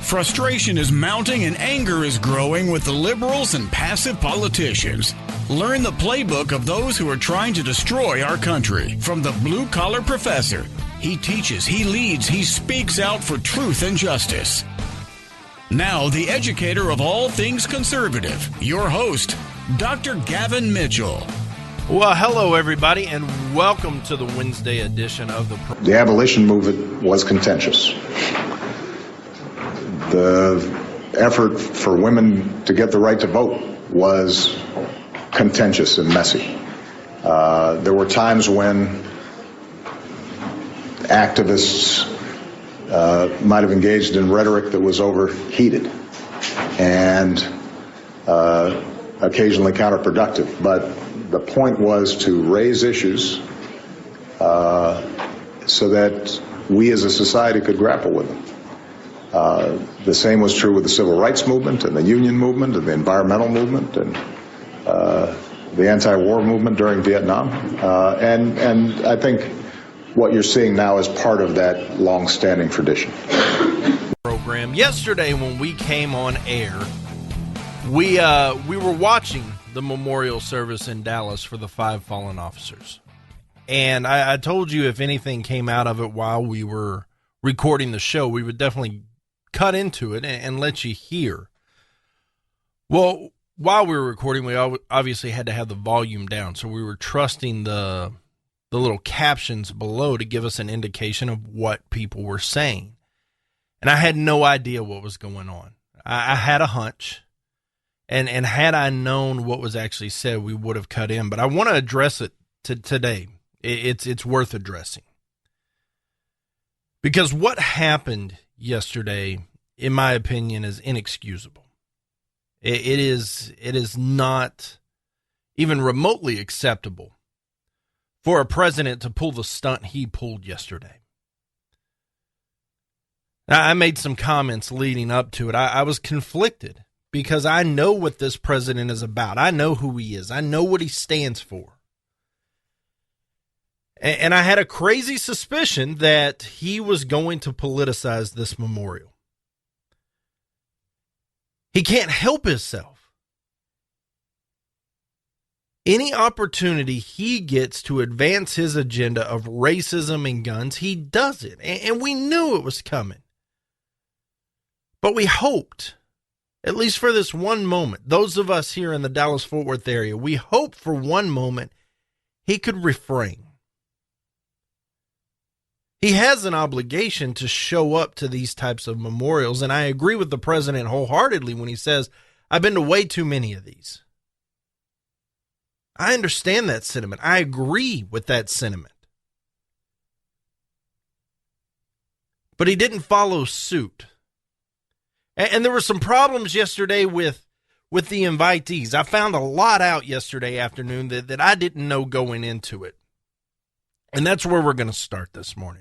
Frustration is mounting and anger is growing with the liberals and passive politicians. Learn the playbook of those who are trying to destroy our country. From the blue-collar professor, he teaches, he leads, he speaks out for truth and justice. Now, the educator of all things conservative, your host, Dr. Gavin Mitchell. Well, hello, everybody, and welcome to the Wednesday edition of the program. The abolition movement was contentious. The effort for women to get the right to vote was contentious and messy. There were times when activists might have engaged in rhetoric that was overheated and occasionally counterproductive. But the point was to raise issues so that we as a society could grapple with them. The same was true with the civil rights movement and the union movement and the environmental movement and the anti-war movement during Vietnam. And I think what you're seeing now is part of that long-standing tradition. Program. Yesterday when we came on air, we were watching the memorial service in Dallas for the 5 fallen officers. And I told you if anything came out of it while we were recording the show, we would definitely cut into it and let you hear. Well, while we were recording, we obviously had to have the volume down, so we were trusting the little captions below to give us an indication of what people were saying. And I had no idea what was going on. I had a hunch, and had I known what was actually said, we would have cut in. But I want to address it today. It's worth addressing. Because what happened yesterday, in my opinion, is inexcusable. It is not even remotely acceptable for a president to pull the stunt he pulled yesterday. Now, I made some comments leading up to it. I was conflicted because I know what this president is about. I know who he is. I know what he stands for. And I had a crazy suspicion that he was going to politicize this memorial. He can't help himself. Any opportunity he gets to advance his agenda of racism and guns, he does it. And we knew it was coming. But we hoped, at least for this one moment, those of us here in the Dallas-Fort Worth area, we hoped for one moment he could refrain. He has an obligation to show up to these types of memorials, and I agree with the president wholeheartedly when he says, I've been to way too many of these. I understand that sentiment. I agree with that sentiment. But he didn't follow suit. And there were some problems yesterday with the invitees. I found a lot out yesterday afternoon that I didn't know going into it. And that's where we're going to start this morning.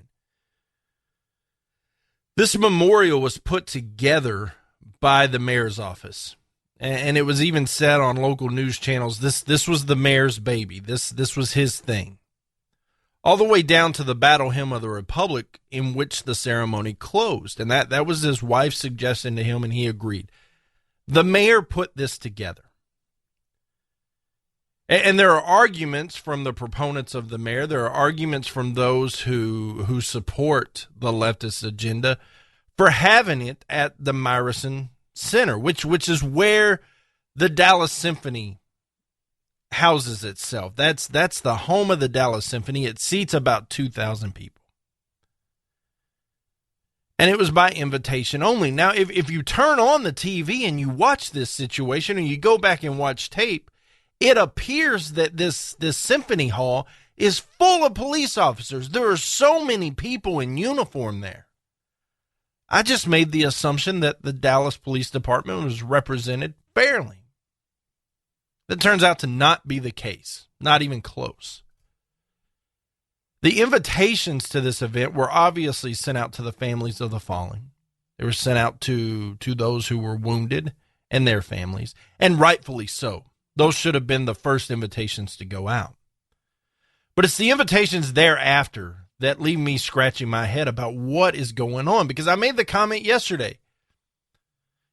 This memorial was put together by the mayor's office. And it was even said on local news channels, this was the mayor's baby. This was his thing. All the way down to the Battle Hymn of the Republic, in which the ceremony closed. And that was his wife's suggestion to him, and he agreed. The mayor put this together. And there are arguments from the proponents of the mayor. There are arguments from those who support the leftist agenda for having it at the Meyerson Center, which is where the Dallas Symphony houses itself. That's the home of the Dallas Symphony. It seats about 2,000 people. And it was by invitation only. Now, if you turn on the TV and you watch this situation and you go back and watch tape, it appears that this symphony hall is full of police officers. There are so many people in uniform there. I just made the assumption that the Dallas Police Department was represented fairly. That turns out to not be the case, not even close. The invitations to this event were obviously sent out to the families of the fallen. They were sent out to those who were wounded and their families, and rightfully so. Those should have been the first invitations to go out. But it's the invitations thereafter that leave me scratching my head about what is going on, because I made the comment yesterday.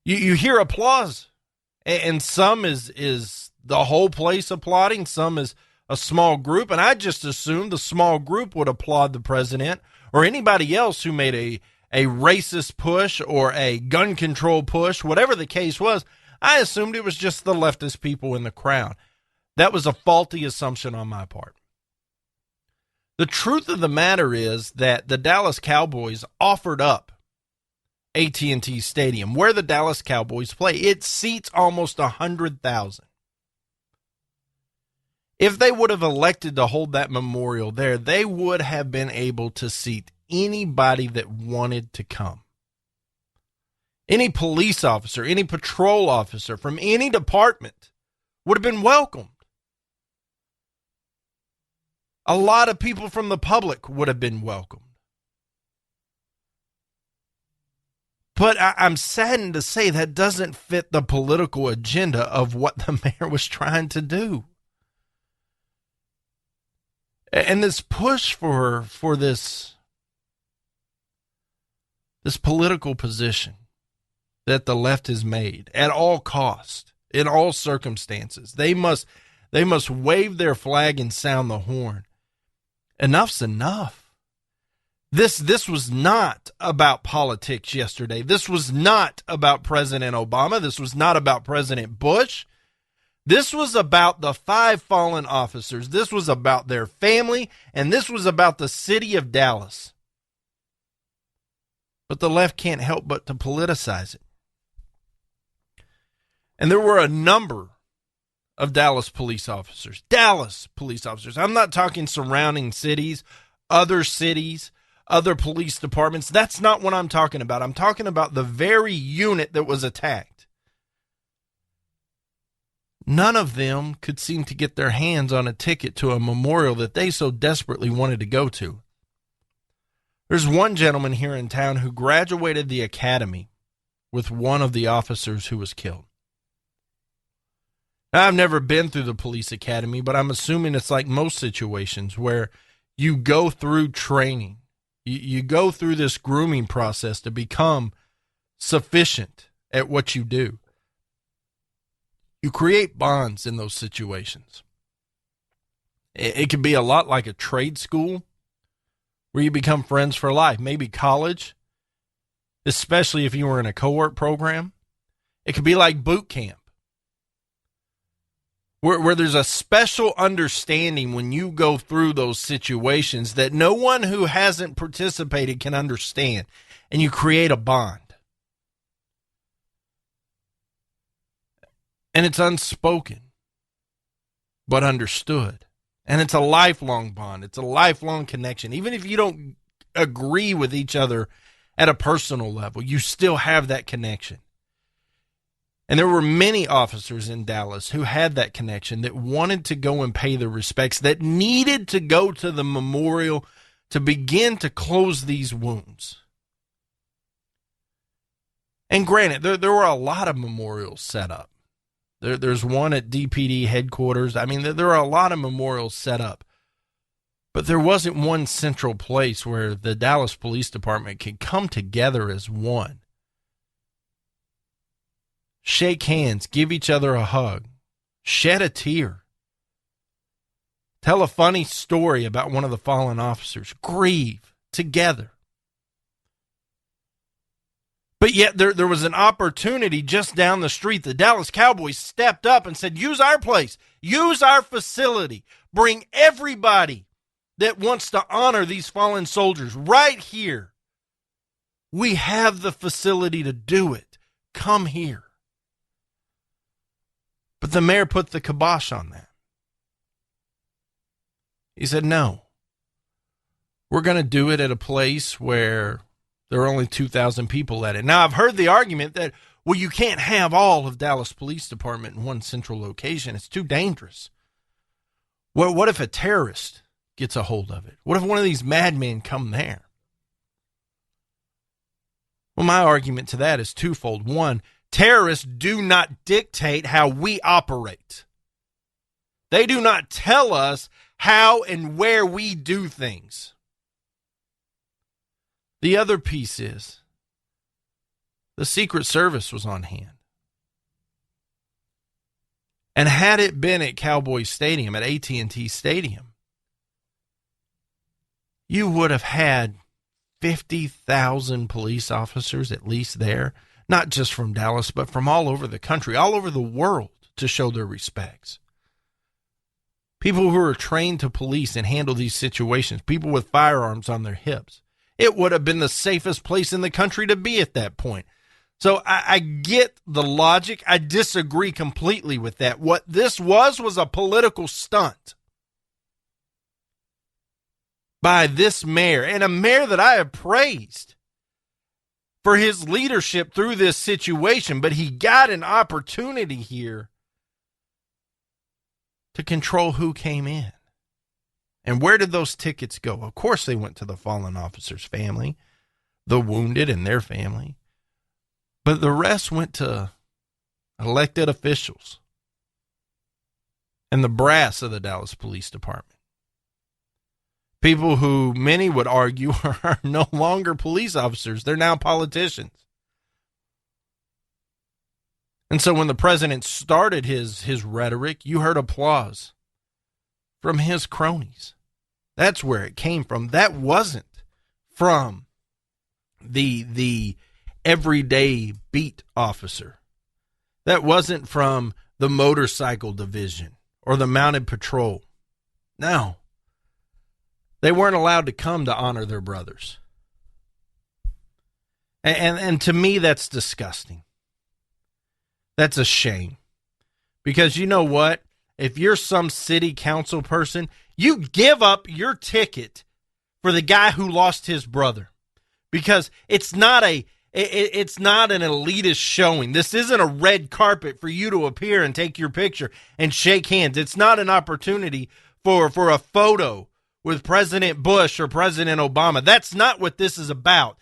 You hear applause, and some is the whole place applauding, some is a small group, and I just assumed the small group would applaud the president or anybody else who made a racist push or a gun control push, whatever the case was. I assumed it was just the leftist people in the crowd. That was a faulty assumption on my part. The truth of the matter is that the Dallas Cowboys offered up AT&T Stadium, where the Dallas Cowboys play. It seats almost 100,000. If they would have elected to hold that memorial there, they would have been able to seat anybody that wanted to come. Any police officer, any patrol officer from any department would have been welcomed. A lot of people from the public would have been welcomed. But I'm saddened to say that doesn't fit the political agenda of what the mayor was trying to do. And this push for this political position that the left has made at all cost, in all circumstances, they must wave their flag and sound the horn. Enough's enough. This was not about politics yesterday. This was not about President Obama. This was not about President Bush. This was about the 5 fallen officers. This was about their family, and this was about the city of Dallas. But the left can't help but to politicize it. And there were a number of Dallas police officers. I'm not talking surrounding cities, other police departments. That's not what I'm talking about. I'm talking about the very unit that was attacked. None of them could seem to get their hands on a ticket to a memorial that they so desperately wanted to go to. There's one gentleman here in town who graduated the academy with one of the officers who was killed. Now, I've never been through the police academy, but I'm assuming it's like most situations where you go through training. You go through this grooming process to become sufficient at what you do. You create bonds in those situations. It can be a lot like a trade school where you become friends for life. Maybe college, especially if you were in a co-work program. It could be like boot camp, where there's a special understanding when you go through those situations that no one who hasn't participated can understand, and you create a bond. And it's unspoken, but understood. And it's a lifelong bond. It's a lifelong connection. Even if you don't agree with each other at a personal level, you still have that connection. And there were many officers in Dallas who had that connection, that wanted to go and pay their respects, that needed to go to the memorial to begin to close these wounds. And granted, there were a lot of memorials set up. There's one at DPD headquarters. I mean, there are a lot of memorials set up. But there wasn't one central place where the Dallas Police Department could come together as one. Shake hands, give each other a hug, shed a tear, tell a funny story about one of the fallen officers, grieve together. But yet there was an opportunity just down the street. The Dallas Cowboys stepped up and said, use our place, use our facility, bring everybody that wants to honor these fallen soldiers right here. We have the facility to do it. Come here. But the mayor put the kibosh on that. He said, no, we're going to do it at a place where there are only 2,000 people at it. Now, I've heard the argument that, well, you can't have all of Dallas Police Department in one central location. It's too dangerous. Well, what if a terrorist gets a hold of it? What if one of these madmen come there? Well, my argument to that is twofold. One, terrorists do not dictate how we operate. They do not tell us how and where we do things. The other piece is The Secret Service was on hand. And had it been at Cowboys Stadium, at AT&T Stadium, you would have had 50,000 police officers at least there, not just from Dallas, but from all over the country, all over the world, to show their respects. People who are trained to police and handle these situations, people with firearms on their hips. It would have been the safest place in the country to be at that point. So I get the logic. I disagree completely with that. What this was a political stunt by this mayor, and a mayor that I have praised for his leadership through this situation, but he got an opportunity here to control who came in. And where did those tickets go? Of course they went to the fallen officer's family, the wounded and their family. But the rest went to elected officials and the brass of the Dallas Police Department. People who many would argue are no longer police officers. They're now politicians. And so when the president started his rhetoric, you heard applause from his cronies. That's where it came from. That wasn't from the everyday beat officer. That wasn't from the motorcycle division or the mounted patrol. No. They weren't allowed to come to honor their brothers. And to me, that's disgusting. That's a shame. Because you know what? If you're some city council person, you give up your ticket for the guy who lost his brother. Because it's not an elitist showing. This isn't a red carpet for you to appear and take your picture and shake hands. It's not an opportunity for a photo with President Bush or President Obama. That's not what this is about.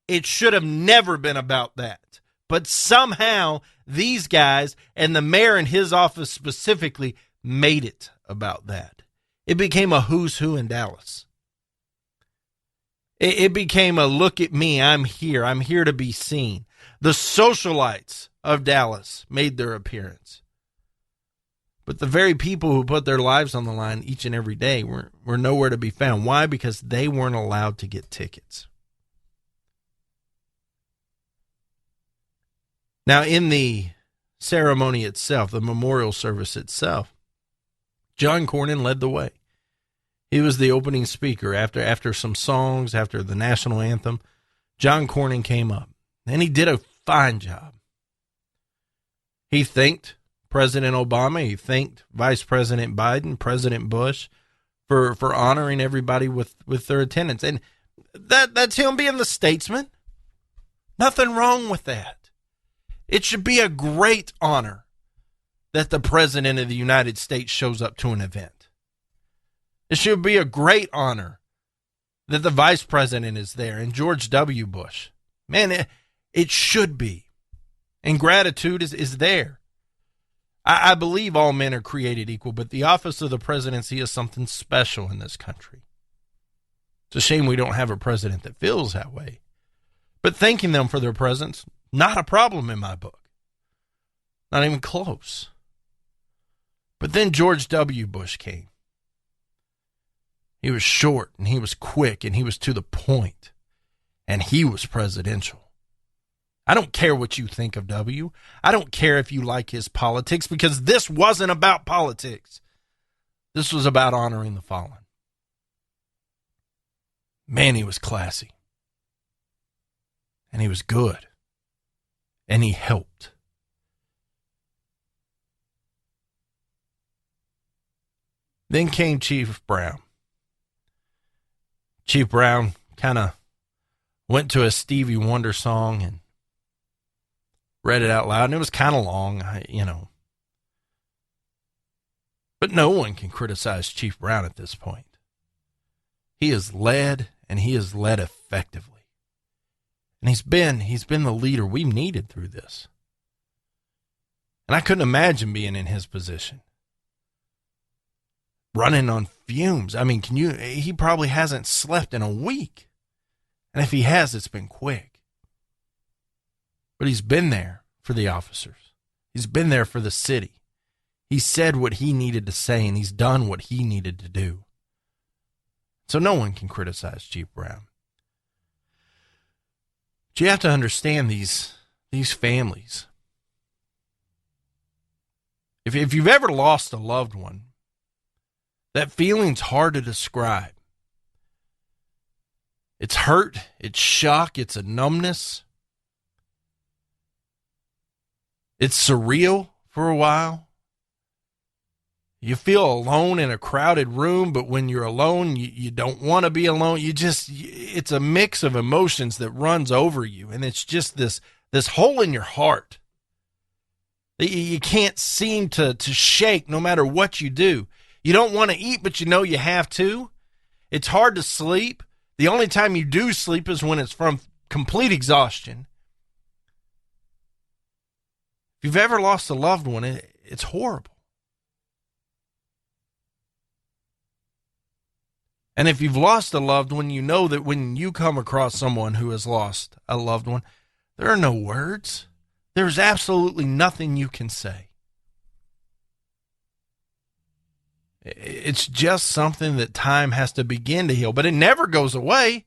It should have never been about that. But somehow these guys and the mayor in his office specifically made it about that. It became a who's who in Dallas. It became a look at me, I'm here to be seen. The socialites of Dallas made their appearance. But the very people who put their lives on the line each and every day were nowhere to be found. Why? Because they weren't allowed to get tickets. Now, in the ceremony itself, the memorial service itself, John Cornyn led the way. He was the opening speaker. After some songs, after the national anthem, John Cornyn came up, and he did a fine job. He thanked President Obama. He thanked Vice President Biden, President Bush, for honoring everybody with their attendance. And that's him being the statesman. Nothing wrong with that. It should be a great honor that the President of the United States shows up to an event. It should be a great honor that the Vice President is there and George W. Bush. Man, it should be. And gratitude is there. I believe all men are created equal, but the office of the presidency is something special in this country. It's a shame we don't have a president that feels that way. But thanking them for their presence, not a problem in my book. Not even close. But then George W. Bush came. He was short, and he was quick, and he was to the point, and he was presidential. I don't care what you think of W. I don't care if you like his politics, because this wasn't about politics. This was about honoring the fallen. Man, he was classy. And he was good. And he helped. Then came Chief Brown. Chief Brown kind of went to a Stevie Wonder song and read it out loud, and it was kind of long, But no one can criticize Chief Brown at this point. He has led, and he has led effectively. And he's been the leader we needed through this. And I couldn't imagine being in his position. Running on fumes. I mean, he probably hasn't slept in a week. And if he has, it's been quick. But he's been there for the officers. He's been there for the city. He said what he needed to say, and he's done what he needed to do. So no one can criticize Chief Brown. But you have to understand these families. If you've ever lost a loved one, that feeling's hard to describe. It's hurt, it's shock, it's a numbness. It's surreal for a while. You feel alone in a crowded room, but when you're alone, you don't want to be alone. It's a mix of emotions that runs over you, and it's just this hole in your heart that you can't seem to shake no matter what you do. You don't want to eat, but you know you have to. It's hard to sleep. The only time you do sleep is when it's from complete exhaustion. If you've ever lost a loved one, it's horrible. And if you've lost a loved one, you know that when you come across someone who has lost a loved one, there are no words. There's absolutely nothing you can say. It's just something that time has to begin to heal, but it never goes away.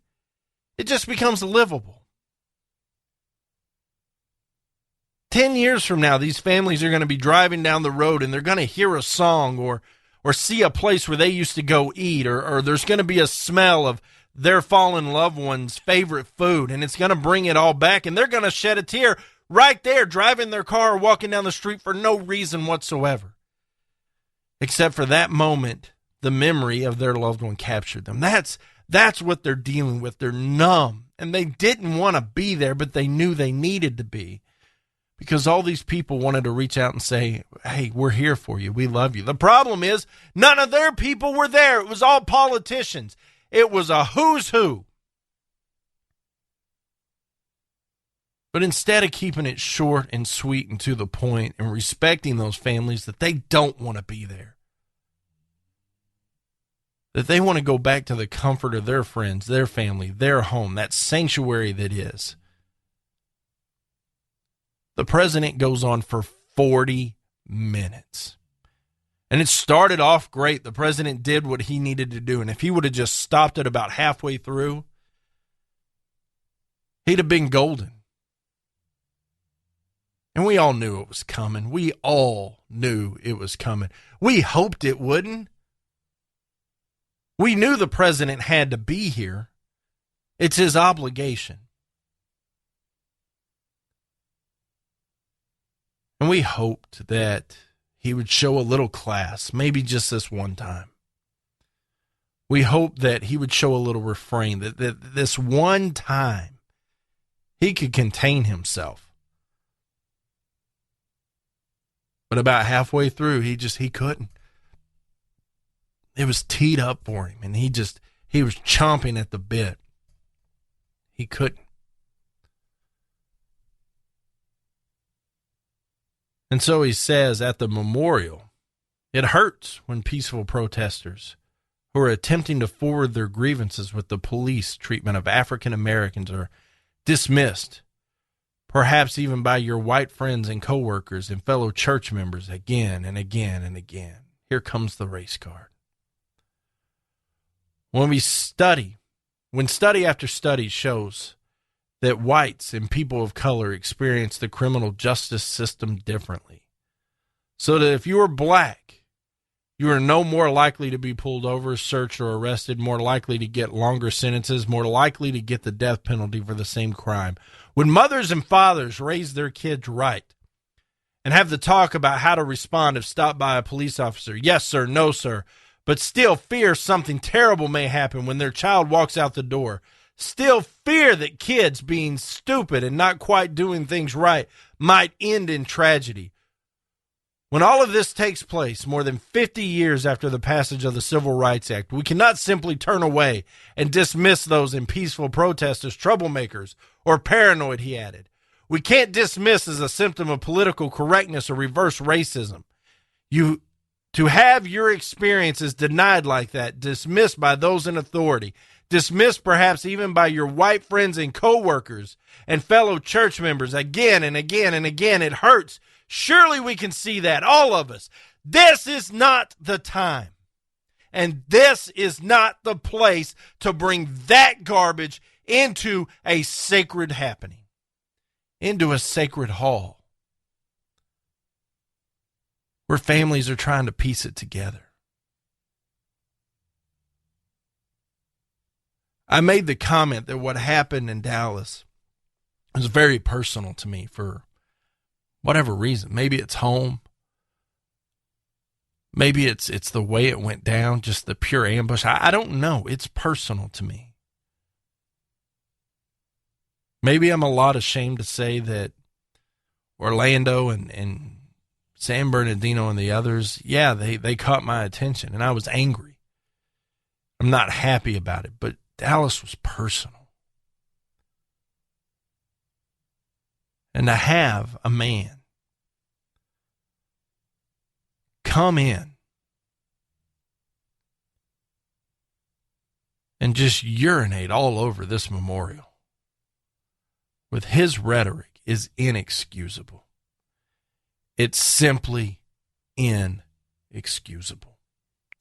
It just becomes livable. 10 years from now, these families are going to be driving down the road and they're going to hear a song or see a place where they used to go eat, or there's going to be a smell of their fallen loved one's favorite food, and it's going to bring it all back, and they're going to shed a tear right there, driving their car or walking down the street for no reason whatsoever. Except for that moment, the memory of their loved one captured them. That's what they're dealing with. They're numb, and they didn't want to be there, but they knew they needed to be. Because all these people wanted to reach out and say, hey, we're here for you. We love you. The problem is none of their people were there. It was all politicians. It was a who's who. But instead of keeping it short and sweet and to the point and respecting those families that they don't want to be there, that they want to go back to the comfort of their friends, their family, their home, that sanctuary that is, the president goes on for 40 minutes. And it started off great. The president did what he needed to do. And if he would have just stopped it about halfway through, he'd have been golden. And we all knew it was coming. We all knew it was coming. We hoped it wouldn't. We knew the president had to be here. It's his obligation. And we hoped that he would show a little class, maybe just this one time. We hoped that he would show a little refrain, that this one time he could contain himself. But about halfway through, he couldn't. It was teed up for him, and he was chomping at the bit. He couldn't. And so he says at the memorial, it hurts when peaceful protesters who are attempting to forward their grievances with the police treatment of African Americans are dismissed, perhaps even by your white friends and coworkers and fellow church members again and again and again. Here comes the race card. When study after study shows that whites and people of color experience the criminal justice system differently. So that if you are black, you are no more likely to be pulled over, searched, or arrested, more likely to get longer sentences, more likely to get the death penalty for the same crime. When mothers and fathers raise their kids right and have the talk about how to respond if stopped by a police officer, yes, sir, no, sir, but still fear something terrible may happen when their child walks out the door, still fear that kids being stupid and not quite doing things right might end in tragedy. When all of this takes place more than 50 years after the passage of the Civil Rights Act, we cannot simply turn away and dismiss those in peaceful protest as troublemakers or paranoid, he added. We can't dismiss as a symptom of political correctness or reverse racism. To have your experiences denied like that, dismissed by those in authority, dismissed perhaps even by your white friends and coworkers and fellow church members again and again and again. It hurts. Surely we can see that, all of us. This is not the time. And this is not the place to bring that garbage into a sacred happening, into a sacred hall, where families are trying to piece it together. I made the comment that what happened in Dallas was very personal to me for whatever reason. Maybe it's home. Maybe it's the way it went down, just the pure ambush. I don't know. It's personal to me. Maybe I'm a lot ashamed to say that Orlando and San Bernardino and the others, yeah, they caught my attention, and I was angry. I'm not happy about it, but Dallas was personal. And to have a man come in and just urinate all over this memorial with his rhetoric is inexcusable. It's simply inexcusable.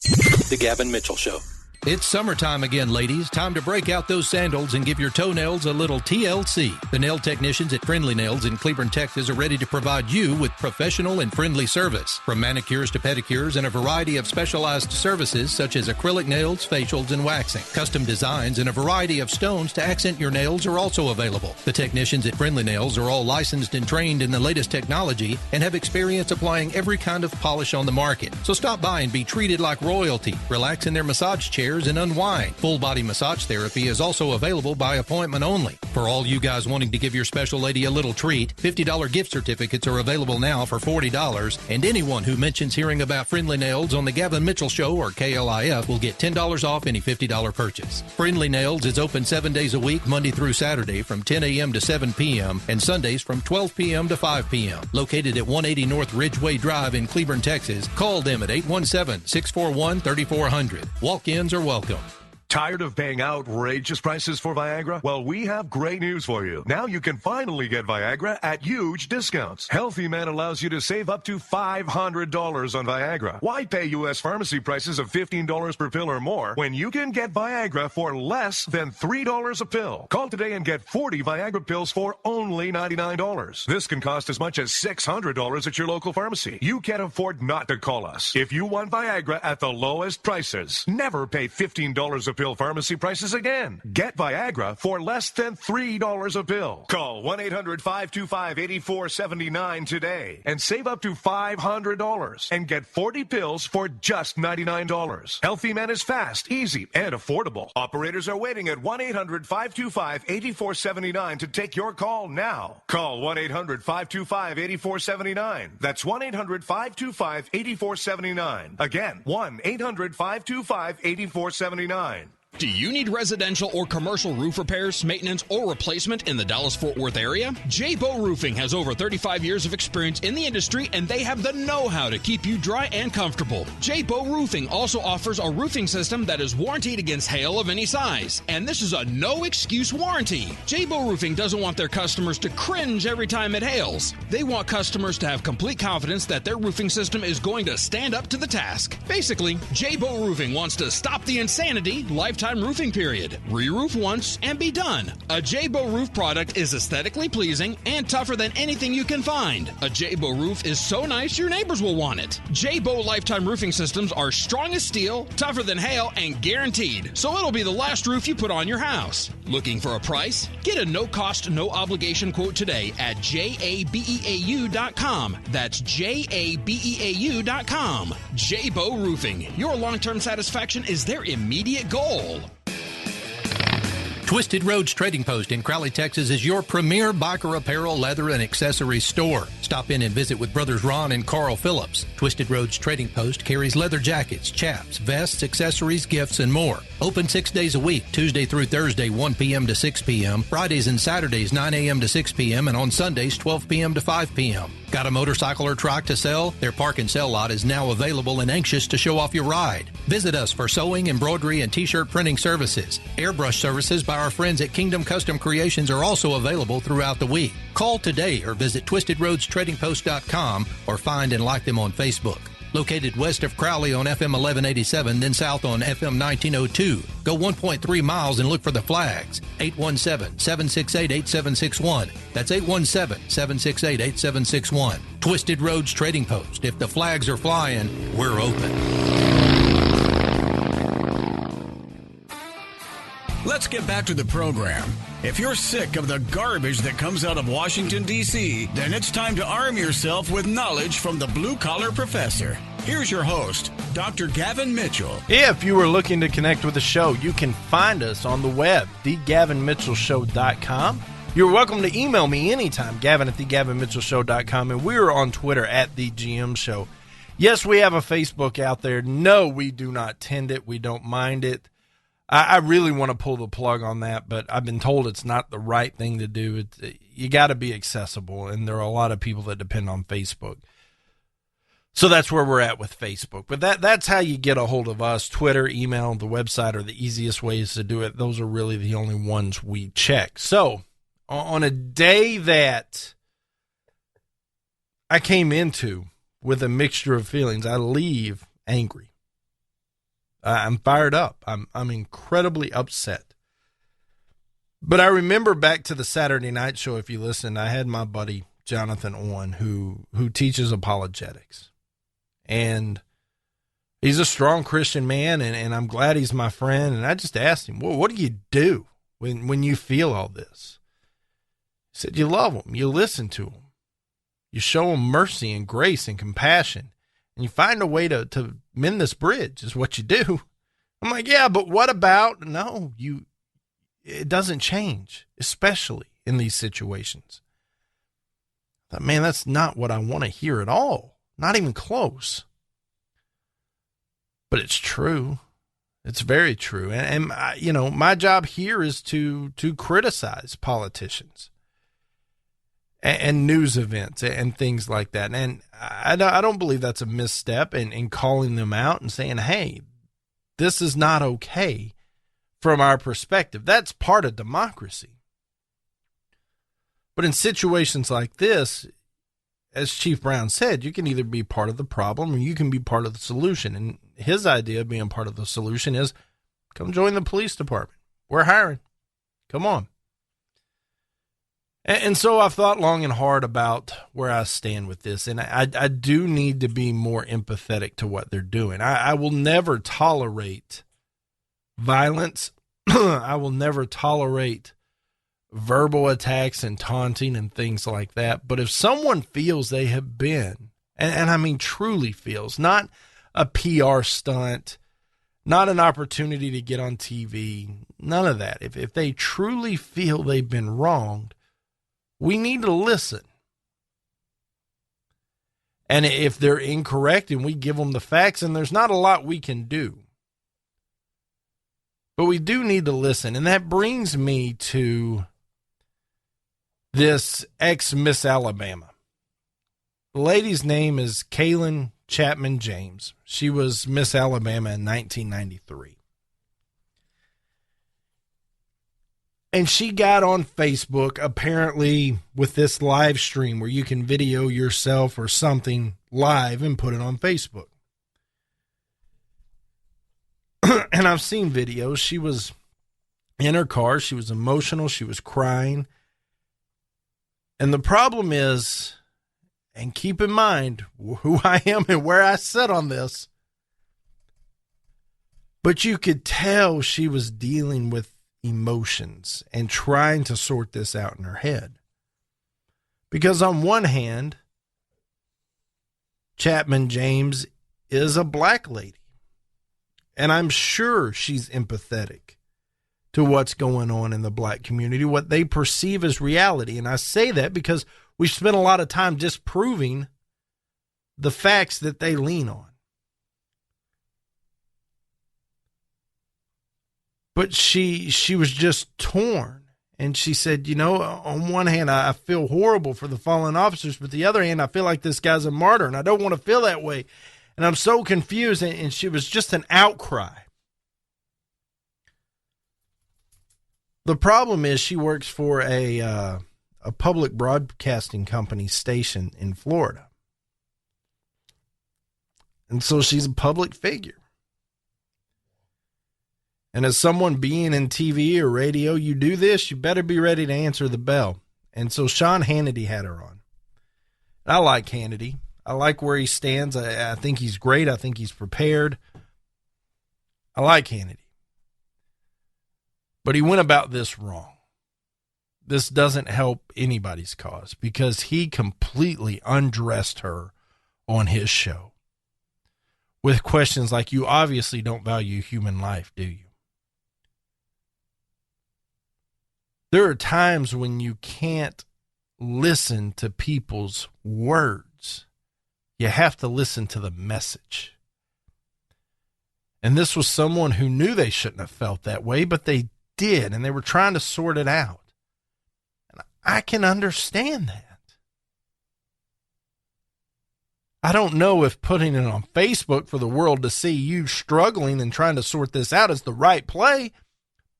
The Gavin Mitchell Show. It's summertime again, ladies. Time to break out those sandals and give your toenails a little TLC. The nail technicians at Friendly Nails in Cleburne, Texas are ready to provide you with professional and friendly service. From manicures to pedicures and a variety of specialized services such as acrylic nails, facials, and waxing. Custom designs and a variety of stones to accent your nails are also available. The technicians at Friendly Nails are all licensed and trained in the latest technology and have experience applying every kind of polish on the market. So stop by and be treated like royalty. Relax in their massage chair and unwind. Full body massage therapy is also available by appointment only. For all you guys wanting to give your special lady a little treat, $50 gift certificates are available now for $40, and anyone who mentions hearing about Friendly Nails on the Gavin Mitchell Show or KLIF will get $10 off any $50 purchase. Friendly Nails is open 7 days a week, Monday through Saturday from 10 a.m. to 7 p.m. and Sundays from 12 p.m. to 5 p.m. Located at 180 North Ridgeway Drive in Cleburne, Texas. Call them at 817-641-3400. Walk-ins are welcome. Tired of paying outrageous prices for Viagra? Well, we have great news for you. Now you can finally get Viagra at huge discounts. Healthy Man allows you to save up to $500 on Viagra. Why pay U.S. pharmacy prices of $15 per pill or more when you can get Viagra for less than $3 a pill? Call today and get 40 Viagra pills for only $99. This can cost as much as $600 at your local pharmacy. You can't afford not to call us. If you want Viagra at the lowest prices, never pay $15 a pill pharmacy prices again. Get Viagra for less than $3 a pill. Call 1-800-525-8479 today and save up to $500 and get 40 pills for just $99. Healthy Man is fast, easy, and affordable. Operators are waiting at 1-800-525-8479 to take your call now. Call 1-800-525-8479. That's 1-800-525-8479. Again, 1-800-525-8479. Do you need residential or commercial roof repairs, maintenance, or replacement in the Dallas-Fort Worth area? J-Bow Roofing has over 35 years of experience in the industry, and they have the know-how to keep you dry and comfortable. J-Bow Roofing also offers a roofing system that is warranted against hail of any size, and this is a no-excuse warranty. J-Bow Roofing doesn't want their customers to cringe every time it hails. They want customers to have complete confidence that their roofing system is going to stand up to the task. Basically, J-Bow Roofing wants to stop the insanity, lifetime roofing period. Re-roof once and be done. A J-Bow roof product is aesthetically pleasing and tougher than anything you can find. A J-Bow roof is so nice your neighbors will want it. J-Bow lifetime roofing systems are strong as steel, tougher than hail, and guaranteed. So it'll be the last roof you put on your house. Looking for a price? Get a no-cost, no-obligation quote today at jabeau.com. That's jabeau.com. J-Bow Roofing. Your long-term satisfaction is their immediate goal. Twisted Roads Trading Post in Crowley, Texas is your premier biker apparel, leather, and accessories store. Stop in and visit with brothers Ron and Carl Phillips. Twisted Roads Trading Post carries leather jackets, chaps, vests, accessories, gifts, and more. Open 6 days a week, Tuesday through Thursday, 1 p.m. to 6 p.m., Fridays and Saturdays, 9 a.m. to 6 p.m., and on Sundays, 12 p.m. to 5 p.m. Got a motorcycle or truck to sell? Their park and sell lot is now available and anxious to show off your ride. Visit us for sewing, embroidery, and t-shirt printing services. Airbrush services by our friends at Kingdom Custom Creations are also available throughout the week. Call today or visit twistedroadstradingpost.com or find and like them on Facebook. Located west of Crowley on FM 1187, then south on FM 1902. Go 1.3 miles and look for the flags. 817-768-8761. That's 817-768-8761. Twisted Roads Trading Post. If the flags are flying, we're open. Let's get back to the program. If you're sick of the garbage that comes out of Washington, D.C., then it's time to arm yourself with knowledge from the Blue Collar Professor. Here's your host, Dr. Gavin Mitchell. If you are looking to connect with the show, you can find us on the web, thegavinmitchellshow.com. You're welcome to email me anytime, Gavin@thegavinmitchellshow.com, and we're on Twitter @TheGMShow. Yes, we have a Facebook out there. No, we do not tend it. We don't mind it. I really want to pull the plug on that, but I've been told it's not the right thing to do. You got to be accessible, and there are a lot of people that depend on Facebook. So that's where we're at with Facebook. But that's how you get a hold of us. Twitter, email, the website are the easiest ways to do it. Those are really the only ones we check. So on a day that I came into with a mixture of feelings, I leave angry. I'm fired up. I'm incredibly upset. But I remember back to the Saturday night show, if you listen, I had my buddy Jonathan on who teaches apologetics. And he's a strong Christian man, and I'm glad he's my friend. And I just asked him, well, what do you do when you feel all this? He said, you love them. You listen to them. You show them mercy and grace and compassion. And you find a way to mend this bridge is what you do. I'm like, yeah, but what about? No, it doesn't change, especially in these situations. I thought, man, that's not what I want to hear at all. Not even close. But it's true. It's very true. And my job here is to criticize politicians and news events and things like that. And I don't believe that's a misstep in calling them out and saying, hey, this is not okay from our perspective. That's part of democracy. But in situations like this, as Chief Brown said, you can either be part of the problem or you can be part of the solution. And his idea of being part of the solution is come join the police department. We're hiring. Come on. And so I've thought long and hard about where I stand with this, and I do need to be more empathetic to what they're doing. I will never tolerate violence. I will never tolerate verbal attacks and taunting and things like that. But if someone feels they have been, and I mean truly feels, not a PR stunt, not an opportunity to get on TV, none of that. If they truly feel they've been wronged, we need to listen. And if they're incorrect and we give them the facts, and there's not a lot we can do. But we do need to listen. And that brings me to this ex-Miss Alabama. The lady's name is Kaylin Chapman James. She was Miss Alabama in 1993. And she got on Facebook, apparently with this live stream where you can video yourself or something live and put it on Facebook. And I've seen videos. She was in her car. She was emotional. She was crying. And the problem is, and keep in mind who I am and where I sit on this, but you could tell she was dealing with emotions and trying to sort this out in her head. Because on one hand, Chapman James is a black lady. And I'm sure she's empathetic to what's going on in the black community, what they perceive as reality. And I say that because we've spent a lot of time disproving the facts that they lean on. But she was just torn And she said, you know, on one hand, I feel horrible for the fallen officers, but the other hand, I feel like this guy's a martyr, and I don't want to feel that way. And I'm so confused. And she was just an outcry. The problem is she works for a public broadcasting company station in Florida. And so she's a public figure. And as someone being in TV or radio, you do this, you better be ready to answer the bell. And so Sean Hannity had her on. And I like Hannity. I like where he stands. I think he's great. I think he's prepared. I like Hannity. But he went about this wrong. This doesn't help anybody's cause because he completely undressed her on his show with questions like, you obviously don't value human life, do you? There are times when you can't listen to people's words. You have to listen to the message. And this was someone who knew they shouldn't have felt that way, but they did, and they were trying to sort it out. And I can understand that. I don't know if putting it on Facebook for the world to see you struggling and trying to sort this out is the right play,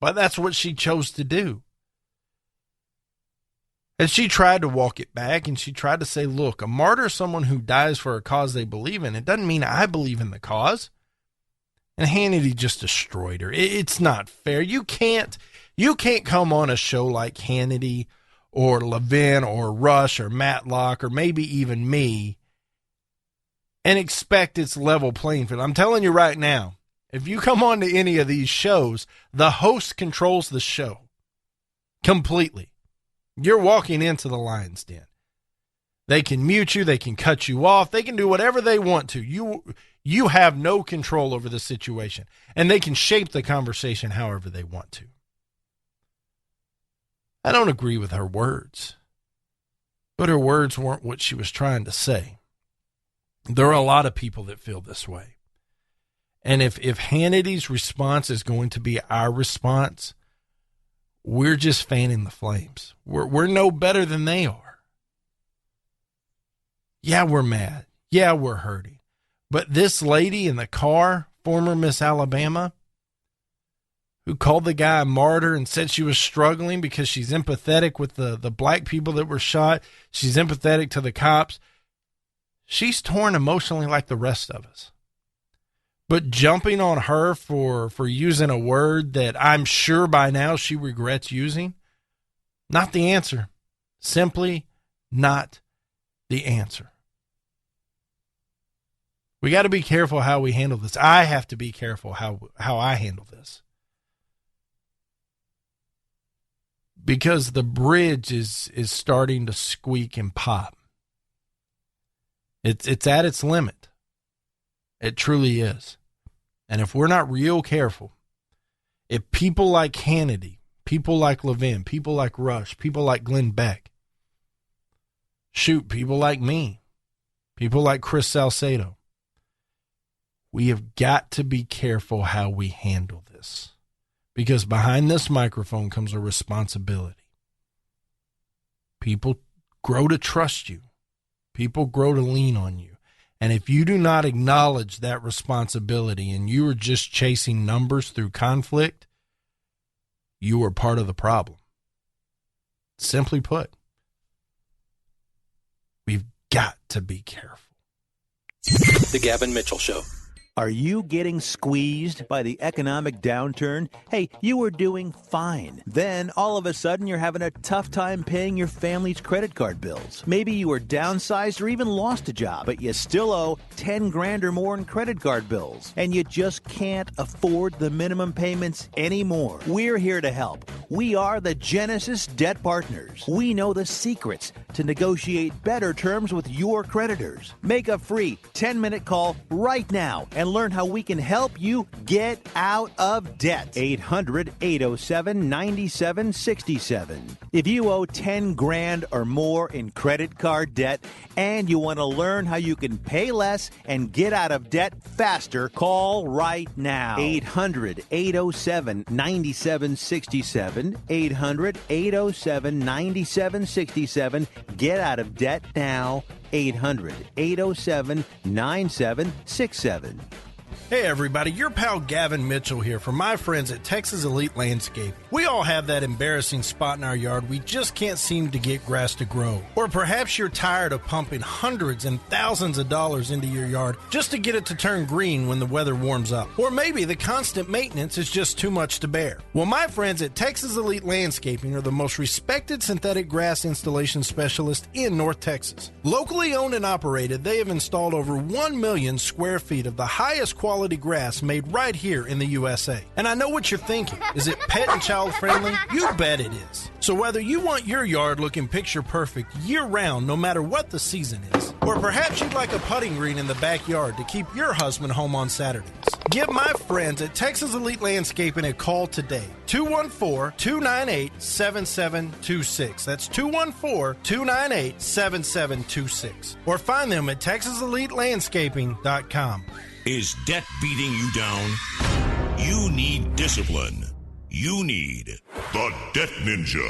but that's what she chose to do. And she tried to walk it back, and she tried to say, look, a martyr is someone who dies for a cause they believe in. It doesn't mean I believe in the cause. And Hannity just destroyed her. It's not fair. You can't come on a show like Hannity or Levin or Rush or Matlock or maybe even me and expect it's level playing field. I'm telling you right now, if you come on to any of these shows, the host controls the show completely. You're walking into the lion's den. They can mute you. They can cut you off. They can do whatever they want to. You have no control over the situation, and they can shape the conversation however they want to. I don't agree with her words, but her words weren't what she was trying to say. There are a lot of people that feel this way. And if Hannity's response is going to be our response, we're just fanning the flames. We're no better than they are. Yeah, we're mad. Yeah, we're hurting. But this lady in the car, former Miss Alabama, who called the guy a martyr and said she was struggling because she's empathetic with the black people that were shot. She's empathetic to the cops. She's torn emotionally like the rest of us. But jumping on her for using a word that I'm sure by now she regrets using, not the answer. Simply not the answer. We got to be careful how we handle this. I have to be careful how I handle this. Because the bridge is starting to squeak and pop. It's at its limit. It truly is. And if we're not real careful, if people like Hannity, people like Levin, people like Rush, people like Glenn Beck, people like me, people like Chris Salcedo, we have got to be careful how we handle this. Because behind this microphone comes a responsibility. People grow to trust you. People grow to lean on you. And if you do not acknowledge that responsibility and you are just chasing numbers through conflict, you are part of the problem. Simply put, we've got to be careful. The Gavin Mitchell Show. Are you getting squeezed by the economic downturn? Hey, you were doing fine. Then, all of a sudden, you're having a tough time paying your family's credit card bills. Maybe you were downsized or even lost a job, but you still owe 10 grand or more in credit card bills. And you just can't afford the minimum payments anymore. We're here to help. We are the Genesis Debt Partners. We know the secrets to negotiate better terms with your creditors. Make a free 10-minute call right now and and learn how we can help you get out of debt. 800-807-9767. If you owe 10 grand or more in credit card debt and you want to learn how you can pay less and get out of debt faster, call right now. 800-807-9767. 800-807-9767. Get out of debt now. 800-807-9767. Hey everybody, your pal Gavin Mitchell here from my friends at Texas Elite Landscape. We all have that embarrassing spot in our yard we just can't seem to get grass to grow. Or perhaps you're tired of pumping hundreds and thousands of dollars into your yard just to get it to turn green when the weather warms up. Or maybe the constant maintenance is just too much to bear. Well, my friends at Texas Elite Landscaping are the most respected synthetic grass installation specialists in North Texas. Locally owned and operated, they have installed over 1 million square feet of the highest quality grass made right here in the USA. And I know what you're thinking. Is it pet and child friendly? You bet it is. So whether you want your yard looking picture perfect year round, no matter what the season is, or perhaps you'd like a putting green in the backyard to keep your husband home on Saturdays, give my friends at Texas Elite Landscaping a call today. 214-298-7726. That's 214-298-7726. Or find them at TexasEliteLandscaping.com. Is debt beating you down? You need discipline. You need the Debt Ninja.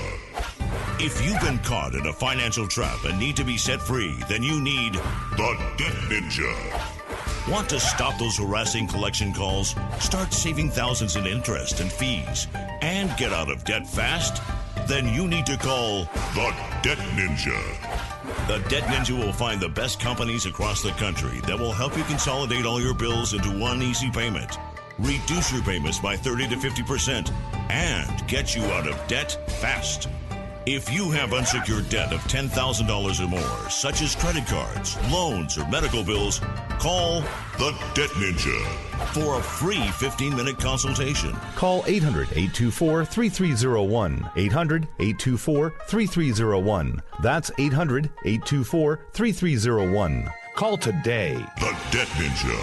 If you've been caught in a financial trap and need to be set free, then you need the Debt Ninja. Want to stop those harassing collection calls, start saving thousands in interest and fees, and get out of debt fast? Then you need to call the Debt Ninja. The Debt Ninja will find the best companies across the country that will help you consolidate all your bills into one easy payment, reduce your payments by 30 to 50%, and get you out of debt fast. If you have unsecured debt of $10,000 or more, such as credit cards, loans, or medical bills, call the Debt Ninja for a free 15-minute consultation. Call 800-824-3301. 800-824-3301. That's 800-824-3301. Call today. The Debt Ninja.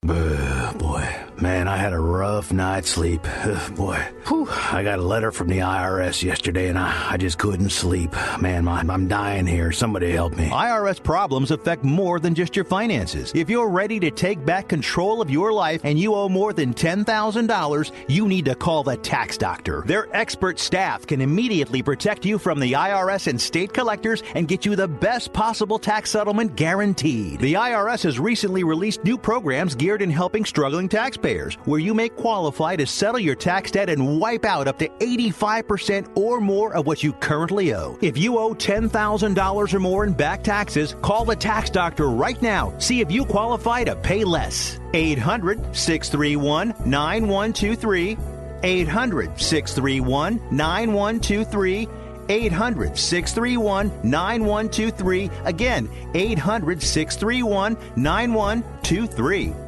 Boy, man, I had a rough night's sleep. Boy, I got a letter from the IRS yesterday, and I just couldn't sleep. Man, I'm dying here. Somebody help me. IRS problems affect more than just your finances. If you're ready to take back control of your life and you owe more than $10,000, you need to call the Tax Doctor. Their expert staff can immediately protect you from the IRS and state collectors and get you the best possible tax settlement guaranteed. The IRS has recently released new programs geared in helping struggling taxpayers, where you may qualify to settle your tax debt and wipe out up to 85% or more of what you currently owe. If you owe $10,000 or more in back taxes, call the Tax Doctor right now. See if you qualify to pay less. 800-631-9123. 800-631-9123. 800-631-9123. Again, 800-631-9123.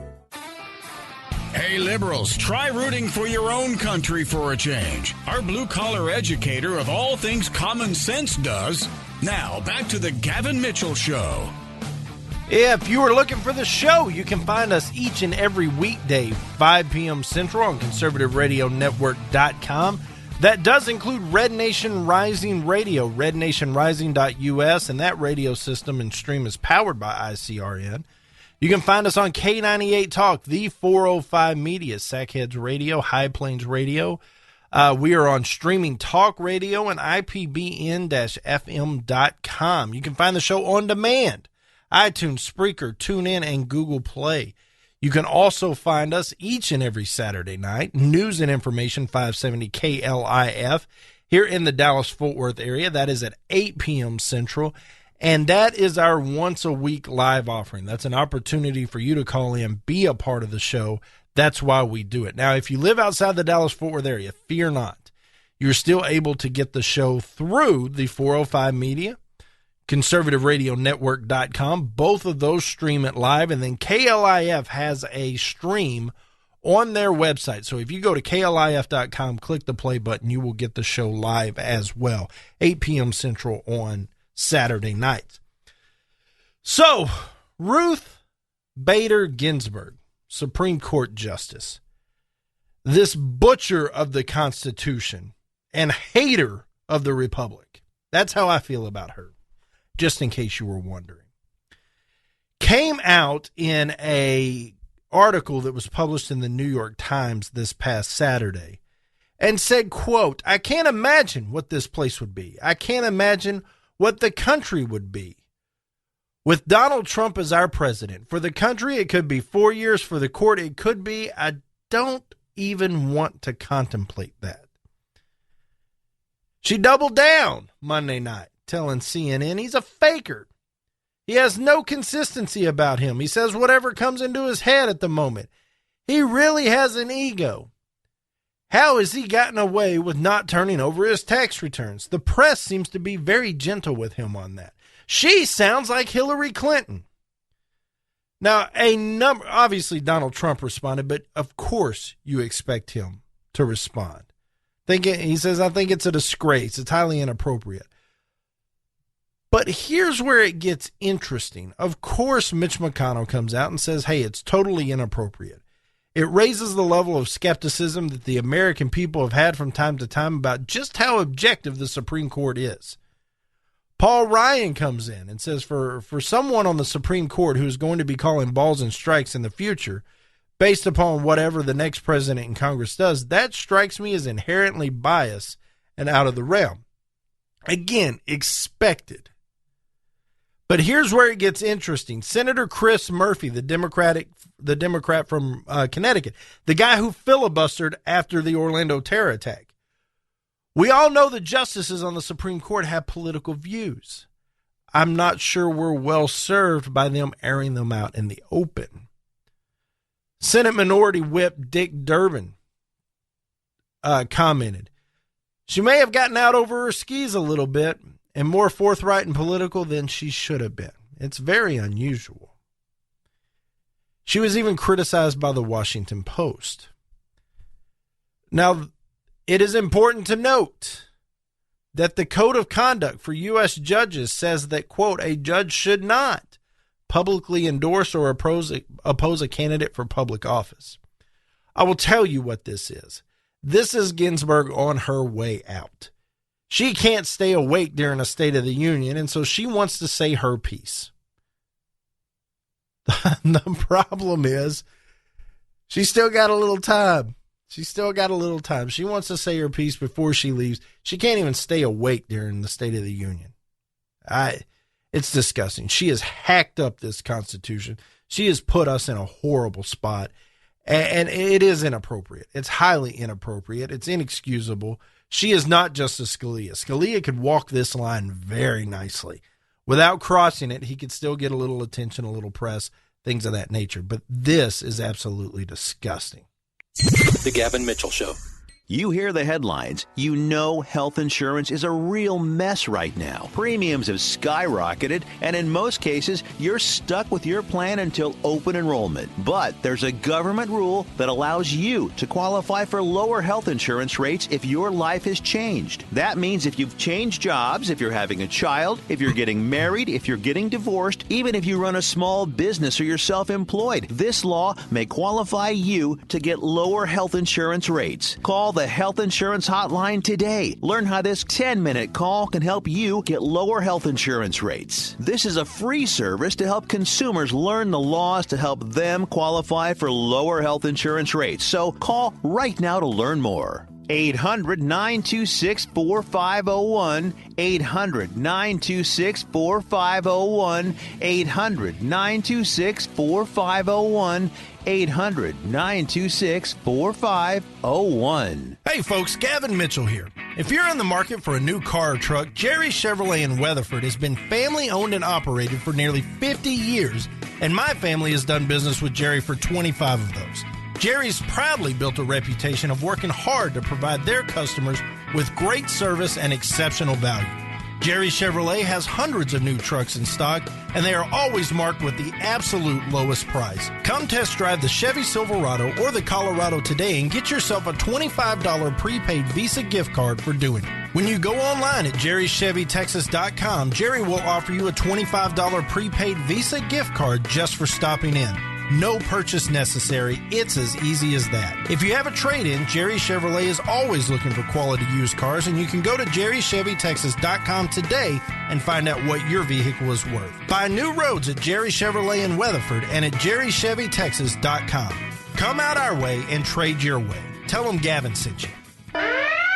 Hey, liberals, try rooting for your own country for a change. Our blue-collar educator of all things common sense does. Now, back to the Gavin Mitchell Show. If you are looking for the show, you can find us each and every weekday, 5 p.m. Central on ConservativeRadioNetwork.com. That does include Red Nation Rising Radio, rednationrising.us, and that radio system and stream is powered by ICRN. You can find us on K98 Talk, the 405 Media, Sackheads Radio, High Plains Radio. We are on Streaming Talk Radio and IPBN-FM.com. You can find the show on demand, iTunes, Spreaker, TuneIn, and Google Play. You can also find us each and every Saturday night, News and Information 570 KLIF, here in the Dallas-Fort Worth area. That is at 8 p.m. Central. And that is our once-a-week live offering. That's an opportunity for you to call in, be a part of the show. That's why we do it. Now, if you live outside the Dallas-Fort Worth area, fear not. You're still able to get the show through the 405 Media, ConservativeRadioNetwork.com. Both of those stream it live, and then KLIF has a stream on their website. So if you go to KLIF.com, click the play button, you will get the show live as well, 8 p.m. Central on Saturday nights. So, Ruth Bader Ginsburg, Supreme Court justice, this butcher of the Constitution and hater of the Republic. That's how I feel about her, just in case you were wondering. Came out in a article that was published in the New York Times this past Saturday and said, quote, "I can't imagine what this place would be. I can't imagine what the country would be with Donald Trump as our president. For the country, it could be 4 years. For the court, it could be. I don't even want to contemplate that." She doubled down Monday night, telling CNN he's a faker. He has no consistency about him. He says whatever comes into his head at the moment. He really has an ego. How has he gotten away with not turning over his tax returns? The press seems to be very gentle with him on that. She sounds like Hillary Clinton. Now, obviously Donald Trump responded, but of course you expect him to respond. He says, "I think it's a disgrace. It's highly inappropriate." But here's where it gets interesting. Of course, Mitch McConnell comes out and says, hey, it's totally inappropriate. It raises the level of skepticism that the American people have had from time to time about just how objective the Supreme Court is. Paul Ryan comes in and says for someone on the Supreme Court who is going to be calling balls and strikes in the future, based upon whatever the next president in Congress does, that strikes me as inherently biased and out of the realm. Again, expected. But here's where it gets interesting. Senator Chris Murphy, the Democrat from Connecticut, the guy who filibustered after the Orlando terror attack. We all know the justices on the Supreme Court have political views. I'm not sure we're well served by them airing them out in the open. Senate Minority Whip Dick Durbin commented, she may have gotten out over her skis a little bit and more forthright and political than she should have been. It's very unusual. She was even criticized by the Washington Post. Now, it is important to note that the Code of Conduct for U.S. judges says that, quote, a judge should not publicly endorse or oppose a candidate for public office. I will tell you what this is. This is Ginsburg on her way out. She can't stay awake during a State of the Union, and so she wants to say her piece. The problem is she's still got a little time. She wants to say her piece before she leaves. She can't even stay awake during the State of the Union. It's disgusting. She has hacked up this Constitution. She has put us in a horrible spot, and it is inappropriate. It's highly inappropriate. It's inexcusable. She is not Justice Scalia. Scalia could walk this line very nicely. Without crossing it, he could still get a little attention, a little press, things of that nature. But this is absolutely disgusting. The Gavin Mitchell Show. You hear the headlines. You know health insurance is a real mess right now. Premiums have skyrocketed, and in most cases, you're stuck with your plan until open enrollment. But there's a government rule that allows you to qualify for lower health insurance rates if your life has changed. That means if you've changed jobs, if you're having a child, if you're getting married, if you're getting divorced, even if you run a small business or you're self-employed, this law may qualify you to get lower health insurance rates. Call the Health Insurance Hotline today. Learn how this 10-minute call can help you get lower health insurance rates. This is a free service to help consumers learn the laws to help them qualify for lower health insurance rates. So call right now to learn more. 800-926-4501, 800-926-4501, 800-926-4501, 800-926-4501. Hey folks, Gavin Mitchell here. If you're in the market for a new car or truck, Jerry Chevrolet in Weatherford has been family owned and operated for nearly 50 years, and my family has done business with Jerry for 25 of those. Jerry's proudly built a reputation of working hard to provide their customers with great service and exceptional value. Jerry Chevrolet has hundreds of new trucks in stock, and they are always marked with the absolute lowest price. Come test drive the Chevy Silverado or the Colorado today and get yourself a $25 prepaid Visa gift card for doing it. When you go online at jerrychevytexas.com, Jerry will offer you a $25 prepaid Visa gift card just for stopping in. No purchase necessary. It's as easy as that. If you have a trade-in, Jerry Chevrolet is always looking for quality used cars, and you can go to jerrychevytexas.com today and find out what your vehicle is worth. Buy new roads at Jerry Chevrolet in Weatherford and at jerrychevytexas.com. Come out our way and trade your way. Tell them Gavin sent you.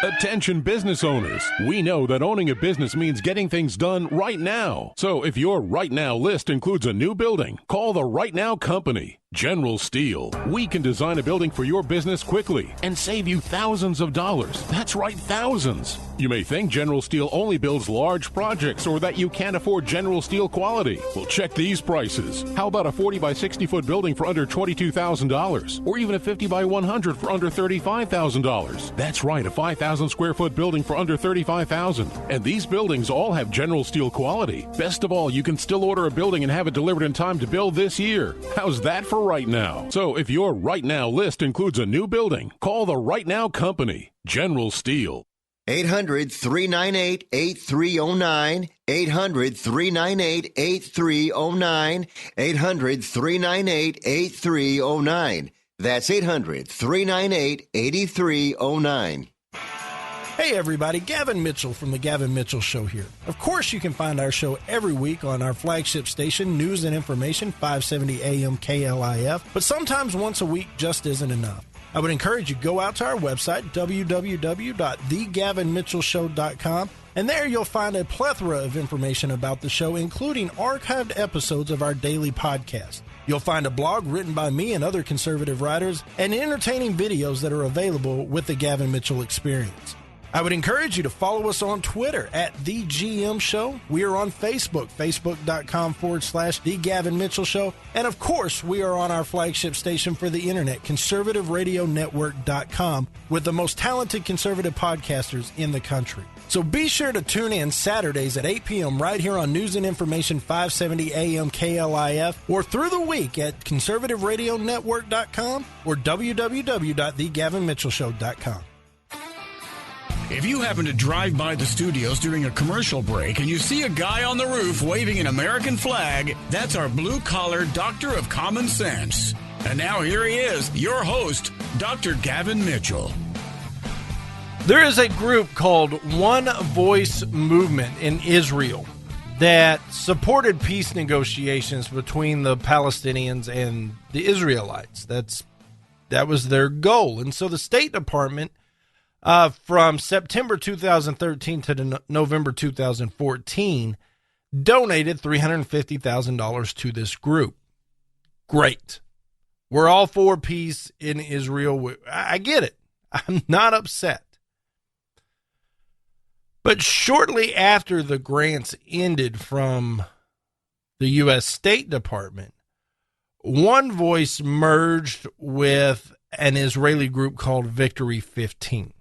Attention business owners. We know that owning a business means getting things done right now. So if your right now list includes a new building, call the Right Now Company. General Steel. We can design a building for your business quickly and save you thousands of dollars. That's right, thousands. You may think General Steel only builds large projects or that you can't afford General Steel quality. Well, check these prices. How about a 40 by 60 foot building for under $22,000? Or even a 50 by 100 for under $35,000? That's right, a 5,000 square foot building for under $35,000. And these buildings all have General Steel quality. Best of all, you can still order a building and have it delivered in time to build this year. How's that for right now? So if your right now list includes a new building, call the Right Now Company, General Steel. 800-398-8309. 800-398-8309. 800-398-8309. That's 800-398-8309. Hey everybody, Gavin Mitchell from The Gavin Mitchell Show here. Of course you can find our show every week on our flagship station, News and Information, 570 AM KLIF, but sometimes once a week just isn't enough. I would encourage you to go out to our website, www.thegavinmitchellshow.com, and there you'll find a plethora of information about the show, including archived episodes of our daily podcast. You'll find a blog written by me and other conservative writers, and entertaining videos that are available with the Gavin Mitchell Experience. I would encourage you to follow us on Twitter at The GM Show. We are on Facebook, facebook.com/The Gavin Mitchell Show. And of course, we are on our flagship station for the internet, conservativeradionetwork.com, with the most talented conservative podcasters in the country. So be sure to tune in Saturdays at 8 p.m. right here on News and Information 570 AM KLIF, or through the week at conservativeradionetwork.com or www.thegavinmitchellshow.com. If you happen to drive by the studios during a commercial break and you see a guy on the roof waving an American flag, that's our blue-collar doctor of common sense. And now here he is, your host, Dr. Gavin Mitchell. There is a group called One Voice Movement in Israel that supported peace negotiations between the Palestinians and the Israelites. That was their goal. And so the State Department, from September 2013 to November 2014, donated $350,000 to this group. Great. We're all for peace in Israel. I get it. I'm not upset. But shortly after the grants ended from the U.S. State Department, One Voice merged with an Israeli group called Victory 15.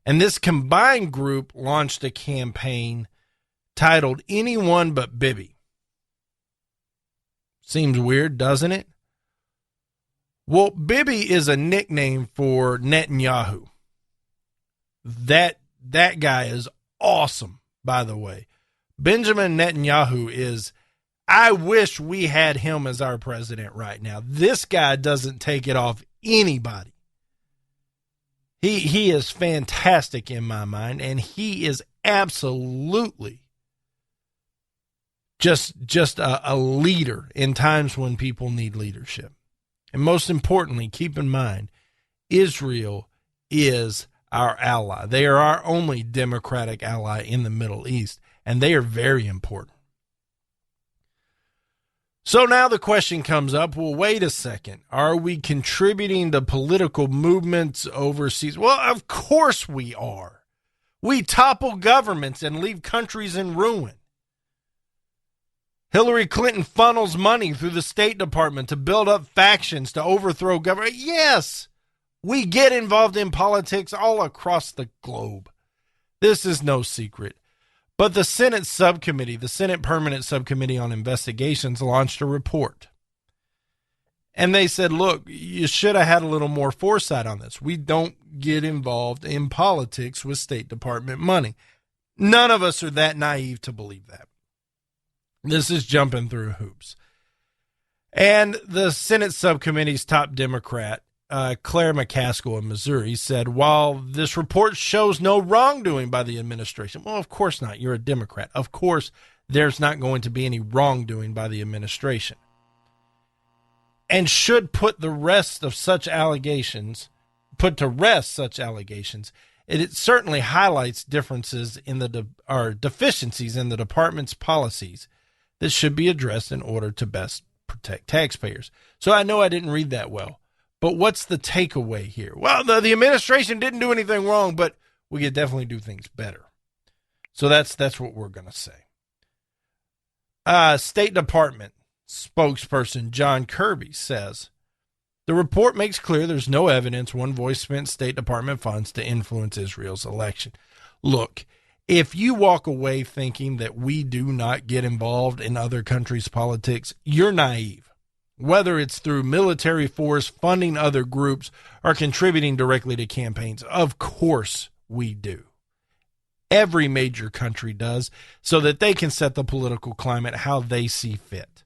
And this combined group launched a campaign titled Anyone But Bibi. Seems weird, doesn't it? Well, Bibi is a nickname for Netanyahu. That guy is awesome, by the way. Benjamin Netanyahu is, I wish we had him as our president right now. This guy doesn't take it off anybody. He is fantastic in my mind, and he is absolutely just a leader in times when people need leadership. And most importantly, keep in mind, Israel is our ally. They are our only democratic ally in the Middle East, and they are very important. So now the question comes up, well, wait a second. Are we contributing to political movements overseas? Well, of course we are. We topple governments and leave countries in ruin. Hillary Clinton funnels money through the State Department to build up factions to overthrow government. Yes, we get involved in politics all across the globe. This is no secret. But the Senate subcommittee, the Senate Permanent Subcommittee on Investigations, launched a report. And they said, look, you should have had a little more foresight on this. We don't get involved in politics with State Department money. None of us are that naive to believe that. This is jumping through hoops. And the Senate subcommittee's top Democrat, Claire McCaskill in Missouri, said, while this report shows no wrongdoing by the administration, well, of course not. You're a Democrat. Of course, there's not going to be any wrongdoing by the administration. And should put to rest such allegations, it certainly highlights differences in deficiencies in the department's policies that should be addressed in order to best protect taxpayers. So I know I didn't read that well, but what's the takeaway here? Well, the administration didn't do anything wrong, but we could definitely do things better. So that's what we're going to say. State Department spokesperson John Kirby says, the report makes clear there's no evidence One Voice spent State Department funds to influence Israel's election. Look, if you walk away thinking that we do not get involved in other countries' politics, you're naive. Whether it's through military force, funding other groups, or contributing directly to campaigns, of course we do. Every major country does, so that they can set the political climate how they see fit.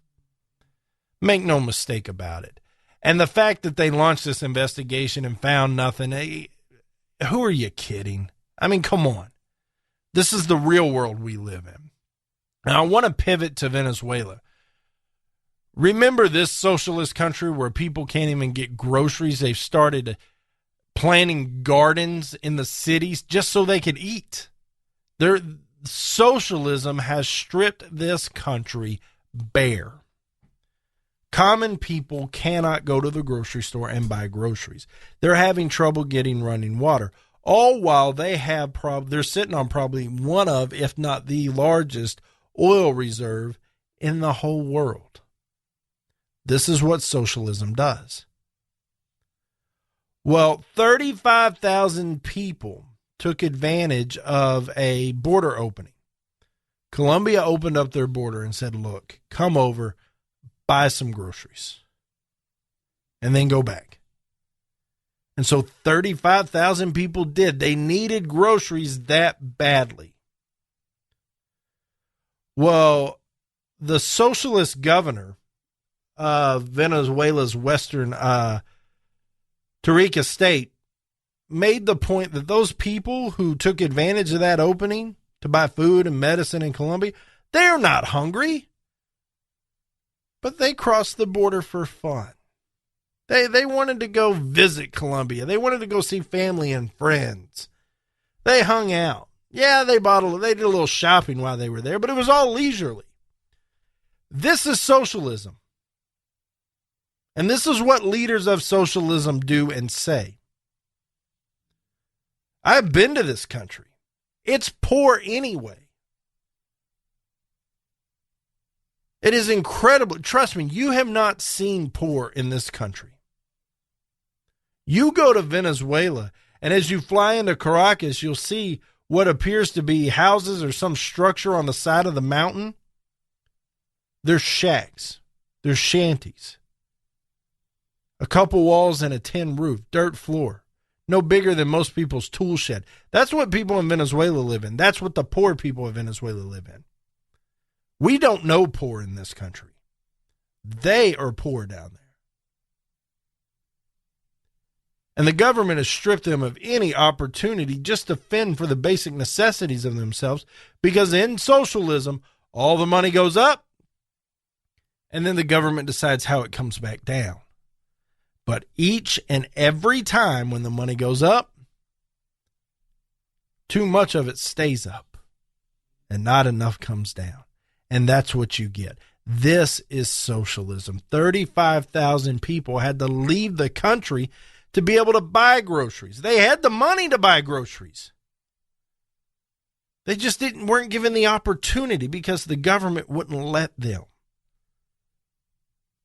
Make no mistake about it. And the fact that they launched this investigation and found nothing, who are you kidding? I mean, come on. This is the real world we live in. Now, I want to pivot to Venezuela. Remember this socialist country where people can't even get groceries? They've started planting gardens in the cities just so they could eat. Their socialism has stripped this country bare. Common people cannot go to the grocery store and buy groceries. They're having trouble getting running water. All while they're sitting on probably one of, if not the largest, oil reserve in the whole world. This is what socialism does. Well, 35,000 people took advantage of a border opening. Colombia opened up their border and said, look, come over, buy some groceries, and then go back. And so 35,000 people did. They needed groceries that badly. Well, the socialist governor of Venezuela's western Tarija state made the point that those people who took advantage of that opening to buy food and medicine in Colombia, they're not hungry. But they crossed the border for fun. They wanted to go visit Colombia. They wanted to go see family and friends. They hung out. Yeah, they did a little shopping while they were there, but it was all leisurely. This is socialism. And this is what leaders of socialism do and say. I've been to this country. It's poor anyway. It is incredible. Trust me, you have not seen poor in this country. You go to Venezuela, and as you fly into Caracas, you'll see what appears to be houses or some structure on the side of the mountain. They're shacks. They're shanties. A couple walls and a tin roof, dirt floor. No bigger than most people's tool shed. That's what people in Venezuela live in. That's what the poor people of Venezuela live in. We don't know poor in this country. They are poor down there. And the government has stripped them of any opportunity just to fend for the basic necessities of themselves, because in socialism, all the money goes up, and then the government decides how it comes back down. But each and every time when the money goes up, too much of it stays up, and not enough comes down. And that's what you get. This is socialism. 35,000 people had to leave the country to be able to buy groceries. They had the money to buy groceries. They just weren't given the opportunity because the government wouldn't let them.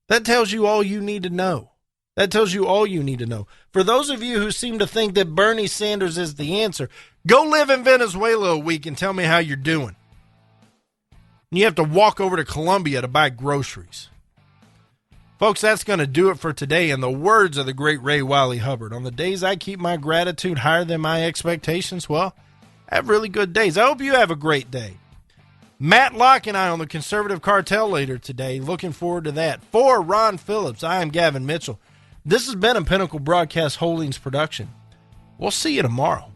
That tells you all you need to know. That tells you all you need to know. For those of you who seem to think that Bernie Sanders is the answer, go live in Venezuela a week and tell me how you're doing. You have to walk over to Colombia to buy groceries. Folks, that's going to do it for today. In the words of the great Ray Wiley Hubbard, on the days I keep my gratitude higher than my expectations, well, I have really good days. I hope you have a great day. Matt Locke and I on the Conservative Cartel later today. Looking forward to that. For Ron Phillips, I am Gavin Mitchell. This has been a Pinnacle Broadcast Holdings production. We'll see you tomorrow.